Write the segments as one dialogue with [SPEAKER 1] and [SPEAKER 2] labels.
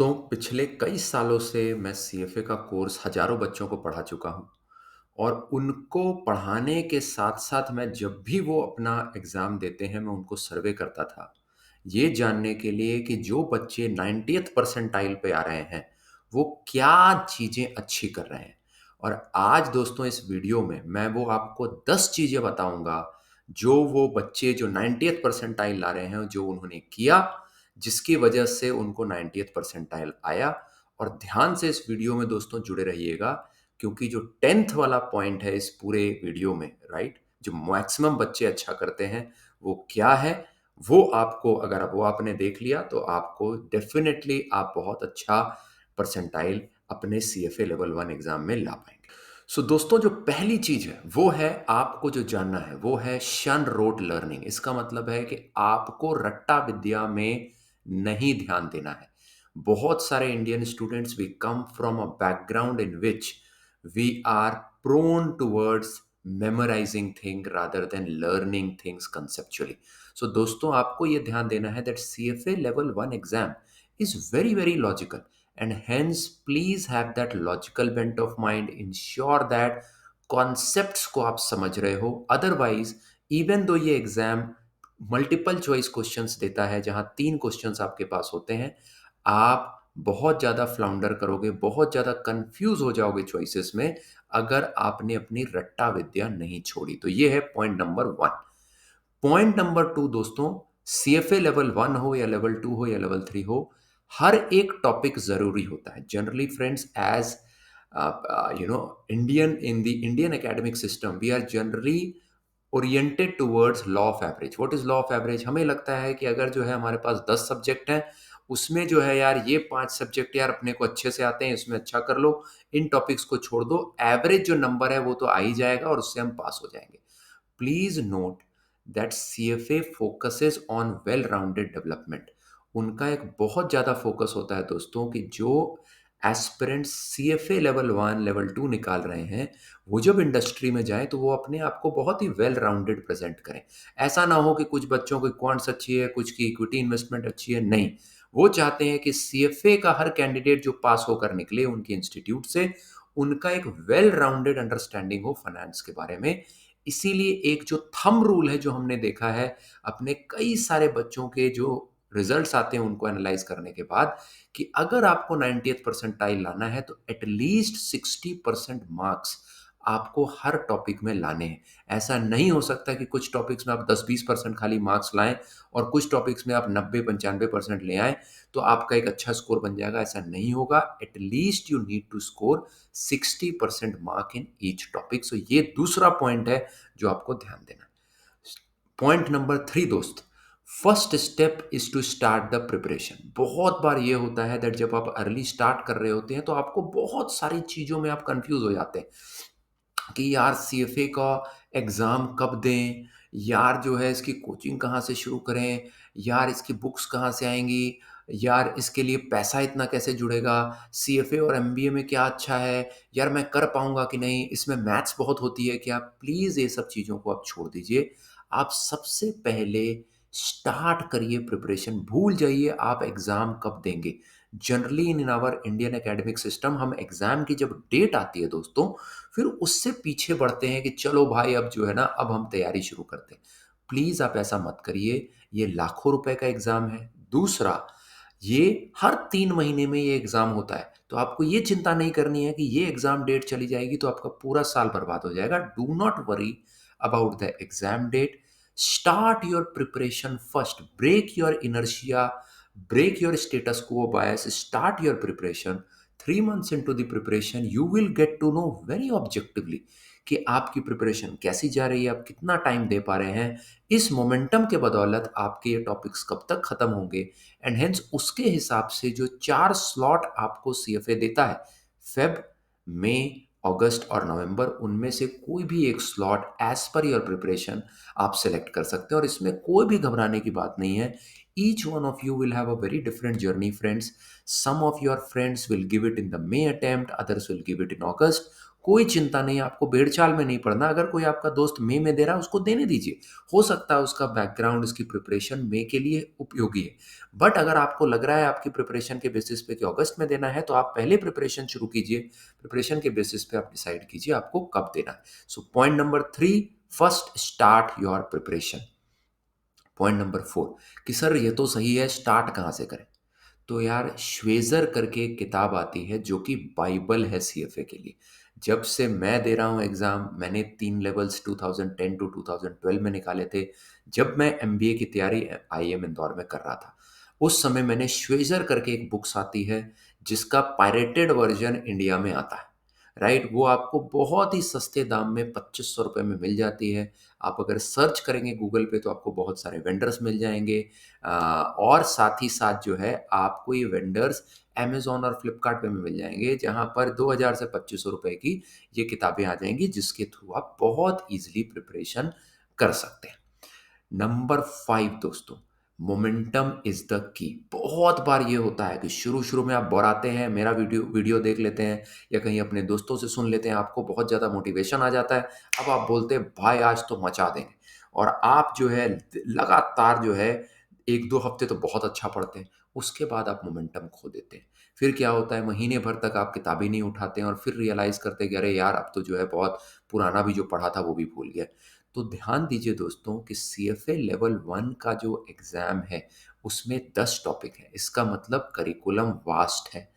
[SPEAKER 1] दोस्तों, पिछले कई सालों से मैं सीएफए का कोर्स हजारों बच्चों को पढ़ा चुका हूँ और उनको पढ़ाने के साथ-साथ मैं जब भी वो अपना एग्ज़ाम देते हैं, मैं उनको सर्वे करता था। ये जानने के लिए कि जो बच्चे 90th परसेंटाइल पे आ रहे हैं, वो क्या चीज़ें अच्छी कर रहे हैं। और आज दोस्तों इस वीडियो में मैं वो आपको 10 चीज़ें बताऊँगा, जो वो बच्चे जो 90th परसेंटाइल ला रहे हैं, जो उन्होंने किया जिसकी वजह से उनको 90th परसेंटाइल आया। और ध्यान से इस वीडियो में दोस्तों जुड़े रहिएगा, क्योंकि जो 10th वाला पॉइंट है इस पूरे वीडियो में, राइट, जो मैक्सिमम बच्चे अच्छा करते हैं वो क्या है, वो आपको अगर वो आपने देख लिया तो आपको डेफिनेटली आप बहुत अच्छा परसेंटाइल अपने सीएफए लेवल 1 एग्जाम में ला पाएंगे। सो दोस्तों, जो पहली चीज है वो है, आपको जो जानना है वो है शन रोट लर्निंग। इसका मतलब है कि आपको रट्टा विद्या में नहीं ध्यान देना है। बहुत सारे Indian students we come from a background in which we are prone towards memorising thing rather than learning things conceptually. So दोस्तों, आपको ये ध्यान देना है that CFA level 1 exam is very very logical, and hence please have that logical bent of mind. Ensure that concepts को आप समझ रहे हो। अदरवाइज इवन दो ये एग्जाम मल्टीपल चॉइस क्वेश्चंस देता है, जहां 3 क्वेश्चंस आपके पास होते हैं, आप बहुत ज़्यादा फ्लाउंडर करोगे, बहुत ज़्यादा कंफ्यूज हो जाओगे चॉइसेस में, अगर आपने अपनी रट्टा विद्या नहीं छोड़ी। तो ये है पॉइंट नंबर 1। पॉइंट नंबर 2 दोस्तों, सीएफए लेवल 1 हो या लेवल 2 हो या लेवल 3 हो, हर एक टॉपिक जरूरी होता है। Generally friends, as Indian in the Indian academic system, we are generally oriented towards law of average. What is law of average? हमें लगता है कि अगर जो है हमारे पास 10 सब्जेक्ट हैं, उसमें जो है यार ये 5 सब्जेक्ट यार अपने को अच्छे से आते हैं, इसमें अच्छा कर लो, इन टॉपिक्स को छोड़ दो, एवरेज जो नंबर है वो तो आ ही जाएगा और उससे हम पास हो जाएंगे। Please note that CFA focuses on well rounded development. उनका एक बहुत ज़्यादा फोकस होता है दोस्तों कि जो एस्पिरेंट्स सीएफए लेवल 1 लेवल 2 निकाल रहे हैं, वो जब इंडस्ट्री में जाएं तो वो अपने आप को बहुत ही वेल राउंडेड प्रेजेंट करें। ऐसा ना हो कि कुछ बच्चों की क्वांट्स अच्छी है, कुछ की इक्विटी इन्वेस्टमेंट अच्छी है, नहीं। वो चाहते हैं कि सीएफए का हर कैंडिडेट जो पास होकर निकले उनके इंस्टीट्यूट से, उनका एक वेल राउंडेड अंडरस्टैंडिंग हो फाइनेंस के बारे में। इसीलिए एक जो थंब रूल है जो हमने देखा है अपने कई सारे बच्चों के जो रिजल्ट्स आते हैं उनको एनालाइज करने के बाद, कि अगर आपको 90th परसेंटाइल लाना है तो एटलीस्ट 60% मार्क्स आपको हर टॉपिक में लाने हैं। ऐसा नहीं हो सकता कि कुछ टॉपिक्स में आप 10-20% खाली मार्क्स लाएं और कुछ टॉपिक्स में आप 90-95% ले आएं तो आपका एक अच्छा स्कोर बन जाएगा। ऐसा नहीं होगा। At least you need to score 60% mark in each topic. So ये दूसरा पॉइंट है जो आपको ध्यान देना है। पॉइंट नंबर 3 दोस्त, first step is to start the preparation. बहुत बार ये होता है दैट जब आप अर्ली स्टार्ट कर रहे होते हैं तो आपको बहुत सारी चीज़ों में आप कंफ्यूज हो जाते हैं कि यार सीएफए का एग्ज़ाम कब दें, यार जो है इसकी कोचिंग कहाँ से शुरू करें, यार इसकी बुक्स कहाँ से आएंगी, यार इसके लिए पैसा इतना कैसे जुड़ेगा, सीएफए और एमबीए में क्या अच्छा है, यार मैं कर पाऊंगा कि नहीं, इसमें मैथ्स बहुत होती है क्या। प्लीज़ ये सब चीज़ों को आप छोड़ दीजिए। आप सबसे पहले स्टार्ट करिए प्रिपरेशन। भूल जाइए आप एग्ज़ाम कब देंगे। Generally in our Indian academic system, हम एग्ज़ाम की जब डेट आती है दोस्तों, फिर उससे पीछे बढ़ते हैं कि चलो भाई अब जो है ना, अब हम तैयारी शुरू करते हैं। प्लीज़ आप ऐसा मत करिए। ये लाखों रुपए का एग्ज़ाम है। दूसरा, ये हर 3 महीने में ये एग्ज़ाम होता है, तो आपको ये चिंता नहीं करनी है कि ये एग्ज़ाम डेट चली जाएगी तो आपका पूरा साल बर्बाद हो जाएगा। Do not worry about the exam date. Start your preparation first. Break your inertia, break your status quo bias, start your preparation। 3 months into the preparation you will get to know very objectively कि आपकी preparation कैसी जा रही है, आप कितना time दे पा रहे हैं। इस मोमेंटम के बदौलत आपके ये टॉपिक्स कब तक खत्म होंगे, एंड हेंस उसके हिसाब से जो 4 स्लॉट आपको सीएफए देता है, फेब, मई, अगस्त और नवंबर, उनमें से कोई भी एक slot as per your preparation आप सेलेक्ट कर सकते हैं। और इसमें कोई भी घबराने की बात नहीं है। Each one of you will have a very different journey, friends. Some of your friends will give it in the May attempt, others will give it in August. कोई चिंता नहीं, आपको भेड़-चाल में नहीं पड़ना। अगर कोई आपका दोस्त मई में दे रहा है, उसको देने दीजिए। हो सकता है उसका बैकग्राउंड, उसकी प्रिपरेशन मई के लिए उपयोगी है। बट अगर आपको लग रहा है आपकी प्रिपरेशन के बेसिस पे कि अगस्त में देना है, तो आप पहले प्रिपरेशन शुरू कीजिए। प्रिपरेशन के बेसिस पे आप डिसाइड कीजिए आपको कब देना है। So point number 3, first start your preparation. Point number 4 कि सर ये तो सही है, स्टार्ट कहाँ से करें? तो यार श्वेज़र करके एक किताब आती है जो कि बाइबल है सीएफए के लिए। जब से मैं दे रहा हूँ एग्ज़ाम, मैंने 3 लेवल्स 2010 टू 2012 में निकाले थे। जब मैं एमबीए की तैयारी आईआईएम इंदौर में कर रहा था, उस समय मैंने श्वेज़र करके एक बुक्स आती है जिसका पायरेटेड वर्ज़न इंडिया में आता है, राइट? वो आपको बहुत ही सस्ते दाम में ₹2500 में मिल जाती है। आप अगर सर्च करेंगे गूगल पे तो आपको बहुत सारे वेंडर्स मिल जाएँगे। और साथ ही साथ जो है आपको ये वेंडर्स अमेज़न और फ्लिपकार्ट पे भी मिल जाएँगे, जहाँ पर 2000 से ₹2500 की ये किताबें आ जाएँगी, जिसके थ्रू आप बहुत ईज़िली प्रिपरेशन कर सकते हैं। नंबर 5 दोस्तों, मोमेंटम इज़ द की। बहुत बार ये होता है कि शुरू-शुरू में आप बोराते हैं, मेरा वीडियो वीडियो देख लेते हैं या कहीं अपने दोस्तों से सुन लेते हैं, आपको बहुत ज़्यादा मोटिवेशन आ जाता है। अब आप बोलते हैं भाई आज तो मचा देंगे, और आप जो है लगातार जो है 1-2 हफ्ते तो बहुत अच्छा पढ़ते हैं, उसके बाद आप मोमेंटम खो देते हैं। फिर क्या होता है, महीने भर तक आप किताब ही नहीं उठाते हैं और फिर रियलाइज़ करते हैं कि अरे यार अब तो जो है बहुत पुराना भी जो पढ़ा था वो भी भूल गए। तो ध्यान दीजिए दोस्तों कि सीएफए लेवल 1 का जो एग्ज़ाम है, उसमें 10 टॉपिक हैं। इसका मतलब करिकुलम वास्ट है।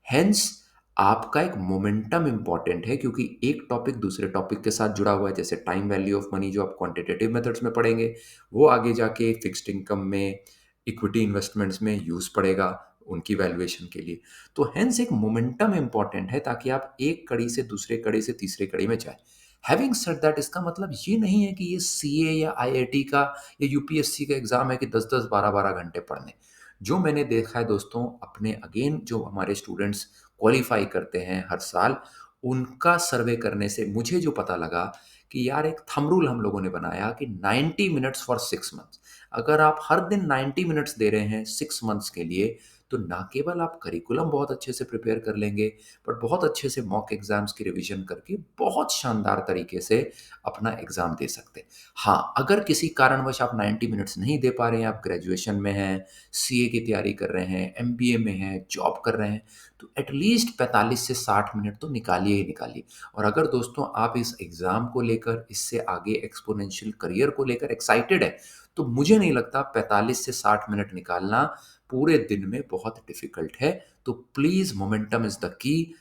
[SPEAKER 1] हेंस आपका एक मोमेंटम इम्पॉर्टेंट है, क्योंकि एक टॉपिक दूसरे टॉपिक के साथ जुड़ा हुआ है। जैसे टाइम वैल्यू ऑफ मनी जो आप क्वांटिटेटिव मेथड्स में पढ़ेंगे, वो आगे जाके फिक्स्ड इनकम में, इक्विटी इन्वेस्टमेंट्स में यूज़ पड़ेगा उनकी वैल्यूएशन के लिए। तो हेंस एक मोमेंटम इम्पॉर्टेंट है, ताकि आप एक कड़ी से दूसरे कड़ी से तीसरे कड़ी में जाएँ। हैविंग सेड दैट, इसका मतलब ये नहीं है कि ये सीए या आईआईटी का या यूपीएससी का एग्ज़ाम है कि 10-10, 12-12 घंटे पढ़ने। जो मैंने देखा है दोस्तों, अपने अगेन जो हमारे स्टूडेंट्स क्वालीफाई करते हैं हर साल, उनका सर्वे करने से मुझे जो पता लगा कि यार एक थंब रूल हम लोगों ने बनाया कि 90 मिनट्स फॉर 6 मंथ्स। अगर आप हर दिन 90 मिनट्स दे रहे हैं 6 मंथ्स के लिए, तो ना केवल आप करिकुलम बहुत अच्छे से प्रिपेयर कर लेंगे, बट बहुत अच्छे से मॉक एग्ज़ाम्स की रिवीजन करके बहुत शानदार तरीके से अपना एग्ज़ाम दे सकते हैं। हाँ, अगर किसी कारणवश आप 90 मिनट्स नहीं दे पा रहे हैं, आप ग्रेजुएशन में हैं, सीए की तैयारी कर रहे हैं, एमबीए में हैं, जॉब कर रहे हैं, तो एटलीस्ट 45 से 60 मिनट तो निकालिए ही निकालिए। और अगर दोस्तों आप इस एग्ज़ाम को लेकर, इससे आगे एक्स्पोनेंशियल करियर को लेकर एक्साइटेड हैं, तो मुझे नहीं लगता 45 से 60 मिनट निकालना पूरे दिन में बहुत डिफ़िकल्ट है। तो please momentum is the key.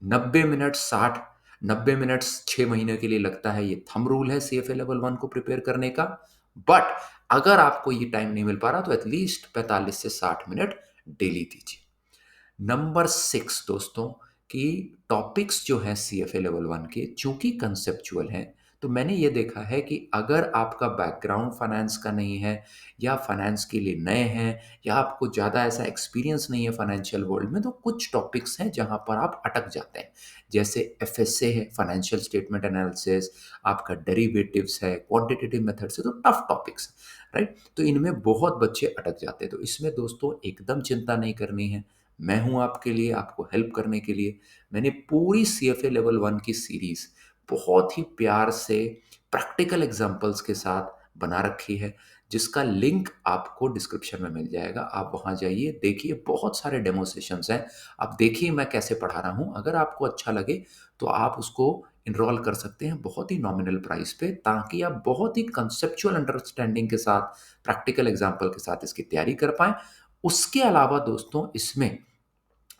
[SPEAKER 1] 90 minute 60, 90 minutes 6 महीने के लिए लगता है, ये थंब रूल है सीएफए लेवल 1 को प्रिपेयर करने का। बट अगर आपको ये टाइम नहीं मिल पा रहा, तो एटलीस्ट 45 से 60 मिनट डेली दीजिए। नंबर 6 दोस्तों, कि टॉपिक्स जो हैं सीएफए लेवल 1 के, चूँकि कंसेप्चुअल हैं, तो मैंने ये देखा है कि अगर आपका बैकग्राउंड फाइनेंस का नहीं है, या फाइनेंस के लिए नए हैं, या आपको ज़्यादा ऐसा एक्सपीरियंस नहीं है फाइनेंशियल वर्ल्ड में, तो कुछ टॉपिक्स हैं जहाँ पर आप अटक जाते हैं। जैसे एफएसए है, फाइनेंशियल स्टेटमेंट एनालिसिस, आपका डेरिवेटिव्स है, क्वांटिटेटिव मेथड्स है, तो टफ टॉपिक्स, राइट? तो इनमें बहुत बच्चे अटक जाते हैं। तो इसमें दोस्तों एकदम चिंता नहीं करनी है। मैं हूँ आपके लिए, आपको हेल्प करने के लिए। मैंने पूरी सीएफए लेवल 1 की सीरीज़ बहुत ही प्यार से प्रैक्टिकल एग्ज़ाम्पल्स के साथ बना रखी है, जिसका लिंक आपको डिस्क्रिप्शन में मिल जाएगा। आप वहाँ जाइए, देखिए, बहुत सारे डेमो सेशंस हैं। आप देखिए मैं कैसे पढ़ा रहा हूँ। अगर आपको अच्छा लगे, तो आप उसको एनरोल कर सकते हैं बहुत ही नॉमिनल प्राइस पे, ताकि आप बहुत ही कंसेप्चुअल अंडरस्टैंडिंग के साथ, प्रैक्टिकल एग्ज़ाम्पल के साथ इसकी तैयारी कर पाएँ। उसके अलावा दोस्तों, इसमें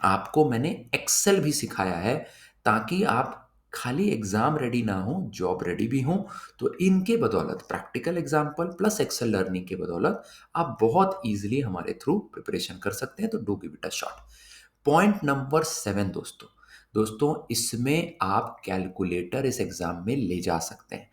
[SPEAKER 1] आपको मैंने एक्सेल भी सिखाया है, ताकि आप खाली एग्ज़ाम रेडी ना हो, जॉब रेडी भी हों। तो इनके बदौलत, practical example plus Excel learning के बदौलत, आप बहुत ईज़िली हमारे थ्रू प्रिपरेशन कर सकते हैं। तो do give it a shot. Point number 7 दोस्तों, इसमें आप कैलकुलेटर इस एग्ज़ाम में ले जा सकते हैं।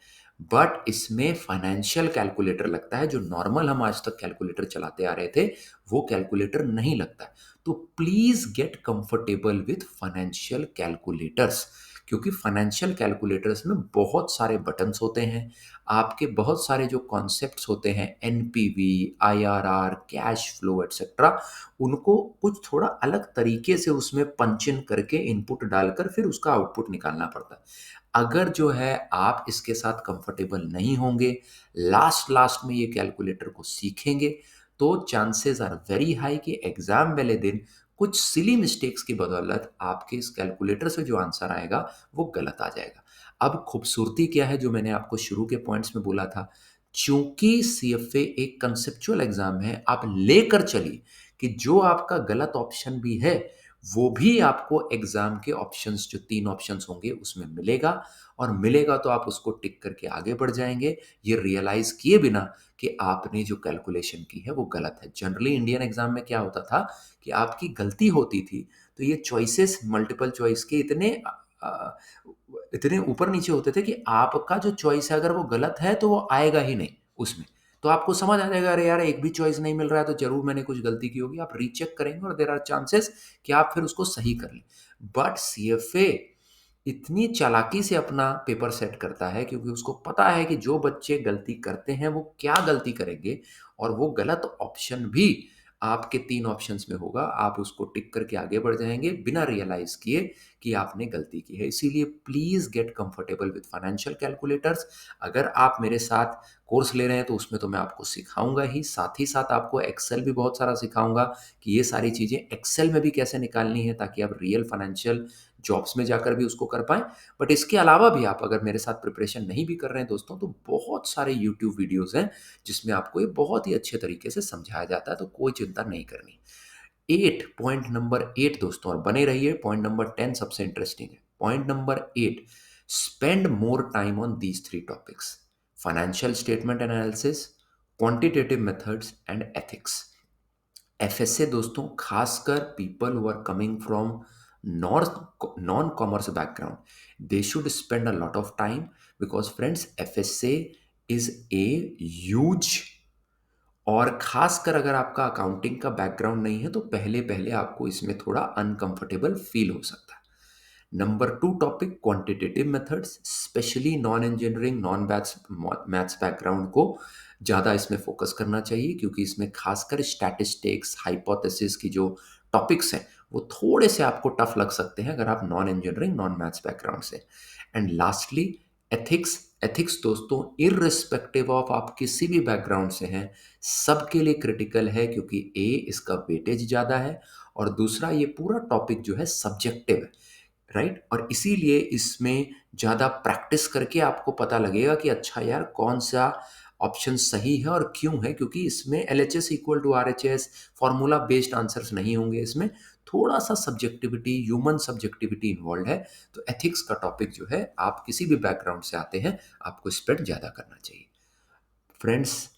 [SPEAKER 1] बट इसमें फाइनेंशियल कैलकुलेटर लगता है, जो नॉर्मल हम आज तक कैलकुलेटर चलाते आ रहे थे, वो कैलकुलेटर नहीं लगता है। तो please get comfortable with financial calculators. क्योंकि फाइनेंशियल कैलकुलेटर्स में बहुत सारे बटन्स होते हैं, आपके बहुत सारे जो कॉन्सेप्ट्स होते हैं NPV, IRR, cash flow etcetera, उनको कुछ थोड़ा अलग तरीके से उसमें पंच इन करके इनपुट डालकर फिर उसका आउटपुट निकालना पड़ता है। अगर जो है आप इसके साथ कंफर्टेबल नहीं होंगे, लास्ट लास्ट में ये कैलकुलेटर को सीखेंगे, तो चांसेस आर वेरी हाई कि एग्जाम वाले दिन कुछ सिली मिस्टेक्स की बदौलत आपके इस कैलकुलेटर से जो आंसर आएगा वो गलत आ जाएगा। अब खूबसूरती क्या है, जो मैंने आपको शुरू के पॉइंट्स में बोला था, चूंकि सीएफए एक कंसेप्चुअल एग्जाम है, आप लेकर चलिए कि जो आपका गलत ऑप्शन भी है वो भी आपको एग्जाम के ऑप्शंस, जो 3 ऑप्शंस होंगे उसमें मिलेगा, और मिलेगा तो आप उसको टिक करके आगे बढ़ जाएंगे, ये रियलाइज किए बिना कि आपने जो कैलकुलेशन की है वो गलत है। जनरली इंडियन एग्जाम में क्या होता था कि आपकी गलती होती थी तो ये चॉइसेस मल्टीपल चॉइस के अ, इतने ऊपर नीचे होते थे कि आपका जो चॉइस है अगर वो गलत है तो वो आएगा ही नहीं उसमें। तो आपको समझ आ जाएगा, अरे यार एक भी चॉइस नहीं मिल रहा है तो जरूर मैंने कुछ गलती की होगी। आप रीचेक करेंगे और देर आर चांसेस कि आप फिर उसको सही कर लें। बट सीएफए इतनी चालाकी से अपना पेपर सेट करता है क्योंकि उसको पता है कि जो बच्चे गलती करते हैं वो क्या गलती करेंगे, और वो गलत ऑप्शन भी आपके 3 ऑप्शंस में होगा, आप उसको टिक करके आगे बढ़ जाएंगे बिना रियलाइज किए कि आपने गलती की है। इसीलिए please get comfortable with financial calculators. अगर आप मेरे साथ कोर्स ले रहे हैं तो उसमें तो मैं आपको सिखाऊंगा ही, साथ ही साथ आपको एक्सेल भी बहुत सारा सिखाऊंगा कि ये सारी चीजें एक्सेल में भी कैसे निकालनी है ताकि आप रियल फाइनेंशियल जॉब्स में जाकर भी उसको कर पाएँ। बट इसके अलावा भी आप अगर मेरे साथ प्रिपरेशन नहीं भी कर रहे हैं दोस्तों, तो बहुत सारे यूट्यूब वीडियोज़ हैं, जिसमें आपको ये बहुत ही अच्छे तरीके से समझाया जाता है, तो कोई चिंता नहीं करनी। 8 पॉइंट नंबर 8 दोस्तों, और बने रहिए, पॉइंट नंबर 10 सबसे इंटरेस्टिंग है। Point number 8, spend more time on these 3 topics: financial statement analysis, quantitative methods and ethics. FSA दोस्तों, खासकर people who are coming from non commerce background, they should spend a lot of time, because friends FSA is a huge, और खासकर अगर आपका accounting का background नहीं है तो पहले पहले आपको इसमें थोड़ा अनकंफर्टेबल फील हो सकता है। Number 2 topic, quantitative methods, specially non engineering non maths background को ज़्यादा इसमें फोकस करना चाहिए, क्योंकि इसमें खासकर स्टैटिस्टिक्स, हाइपोथेसिस की जो टॉपिक्स हैं वो थोड़े से आपको टफ लग सकते हैं अगर आप non engineering non maths background से। And lastly ethics. एथिक्स दोस्तों, इररिस्पेक्टिव ऑफ आप किसी भी बैकग्राउंड से हैं, सबके लिए क्रिटिकल है, क्योंकि ए इसका वेटेज ज़्यादा है, और दूसरा ये पूरा टॉपिक जो है सब्जेक्टिव है, राइट। और इसीलिए इसमें ज़्यादा प्रैक्टिस करके आपको पता लगेगा कि अच्छा यार कौन सा ऑप्शन सही है और क्यों है, क्योंकि इसमें L H S equal to R H S formula based answers नहीं होंगे, इसमें थोड़ा सा सब्जेक्टिविटी, ह्यूमन सब्जेक्टिविटी इन्वॉल्व है। तो एथिक्स का टॉपिक जो है, आप किसी भी बैकग्राउंड से आते हैं, आपको इस पर ज़्यादा करना चाहिए। Friends,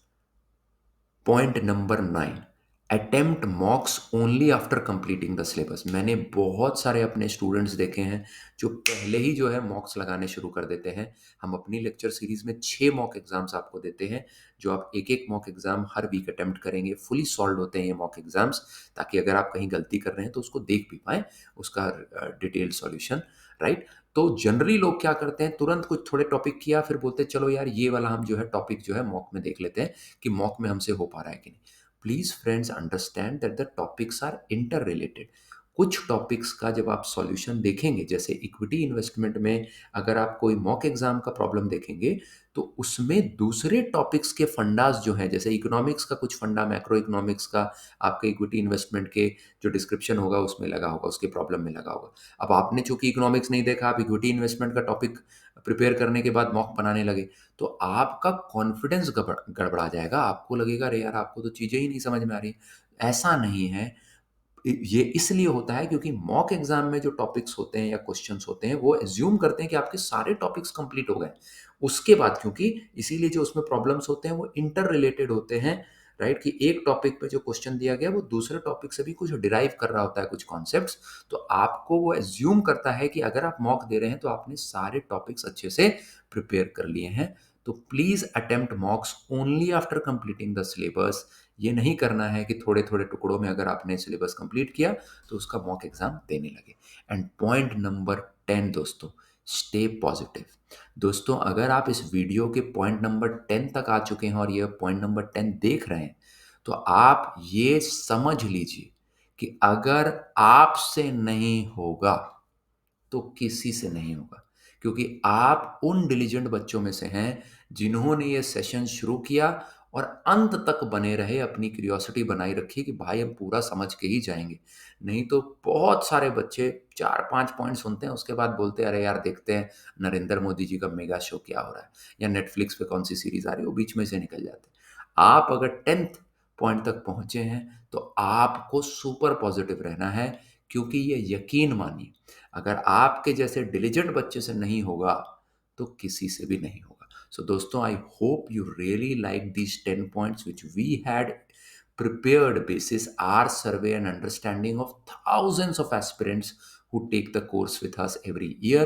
[SPEAKER 1] point number 9, attempt मॉक्स only after completing the syllabus. मैंने बहुत सारे अपने स्टूडेंट्स देखे हैं जो पहले ही जो है मॉक्स लगाने शुरू कर देते हैं। हम अपनी लेक्चर सीरीज में 6 मॉक एग्जाम्स आपको देते हैं, जो आप एक एक मॉक एग्जाम हर वीक अटेम्प्ट करेंगे। फुली सॉल्व होते हैं ये मॉक एग्जाम्स, ताकि अगर आप कहीं गलती कर रहे हैं तो उसको देख भी पाएँ, उसका डिटेल सॉल्यूशन, राइट। तो जनरली लोग क्या करते हैं, तुरंत कुछ थोड़े टॉपिक किया फिर बोलते हैं चलो यार ये वाला हम जो है टॉपिक जो है मॉक में देख लेते हैं कि मॉक में हमसे हो पा रहा है कि नहीं। Please friends understand that the topics are inter related. कुछ टॉपिक्स का जब आप सॉल्यूशन देखेंगे, जैसे इक्विटी इन्वेस्टमेंट में अगर आप कोई मॉक एग्जाम का प्रॉब्लम देखेंगे, तो उसमें दूसरे टॉपिक्स के फंडास जो हैं, जैसे इकोनॉमिक्स का कुछ फंडा, मैक्रो इकोनॉमिक्स का आपके इक्विटी इन्वेस्टमेंट के जो डिस्क्रिप्शन होगा उसमें लगा होगा, उसके प्रॉब्लम में लगा होगा। अब आपने चूंकि इकोनॉमिक्स नहीं देखा, आप इक्विटी इन्वेस्टमेंट का टॉपिक प्रिपेयर करने के बाद मॉक बनाने लगे, तो आपका कॉन्फिडेंस गड़बड़ा जाएगा, आपको लगेगा अरे यार आपको तो चीज़ें ही नहीं समझ में आ रही। ऐसा नहीं है। ये इसलिए होता है क्योंकि मॉक एग्जाम में जो टॉपिक्स होते हैं या क्वेश्चंस होते हैं वो एज्यूम करते हैं कि आपके सारे टॉपिक्स कंप्लीट हो गए। उसके बाद क्योंकि इसीलिए जो उसमें प्रॉब्लम्स होते हैं वो इंटर रिलेटेड होते हैं, राइट, कि एक टॉपिक पे जो क्वेश्चन दिया गया वो दूसरे टॉपिक से भी कुछ डिराइव कर रहा होता है, कुछ कॉन्सेप्ट्स। तो आपको वो एज्यूम करता है कि अगर आप मॉक दे रहे हैं तो आपने सारे टॉपिक्स अच्छे से प्रिपेयर कर लिए हैं। तो please attempt मॉक्स only after completing the syllabus. ये नहीं करना है कि थोड़े थोड़े टुकड़ों में अगर आपने सिलेबस कंप्लीट किया तो उसका मॉक एग्जाम देने लगे। एंड पॉइंट नंबर 10 दोस्तों, स्टे पॉजिटिव। दोस्तों, अगर आप इस वीडियो के पॉइंट नंबर 10 तक आ चुके हैं और ये पॉइंट नंबर 10 देख रहे हैं, तो आप ये समझ लीजिए कि अगर आपसे नहीं होगा तो किसी से नहीं होगा, क्योंकि आप उन डिलीजेंट बच्चों में से हैं जिन्होंने ये सेशन शुरू किया और अंत तक बने रहे, अपनी क्यूरियोसिटी बनाई रखी कि भाई हम पूरा समझ के ही जाएंगे। नहीं तो बहुत सारे बच्चे 4-5 पॉइंट सुनते हैं, उसके बाद बोलते हैं अरे यार देखते हैं नरेंद्र मोदी जी का मेगा शो क्या हो रहा है या नेटफ्लिक्स पे कौन सी सीरीज आ रही है, वो बीच में से निकल जाते हैं। आप अगर 10th पॉइंट तक पहुंचे हैं तो आपको सुपर पॉजिटिव रहना है, क्योंकि ये यकीन मानिए, अगर आपके जैसे डिलीजेंट बच्चे से नहीं होगा तो किसी से भी नहीं होगा। सो दोस्तों, I hope you really like these 10 points which we had prepared basis our survey and understanding of thousands of aspirants who take the course with us every year.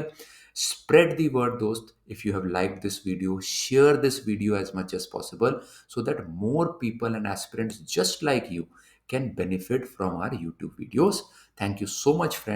[SPEAKER 1] Spread the word, dost. If you have liked this video, share this video as much as possible so that more people and aspirants just like you can benefit from our YouTube videos. Thank you so much, friends.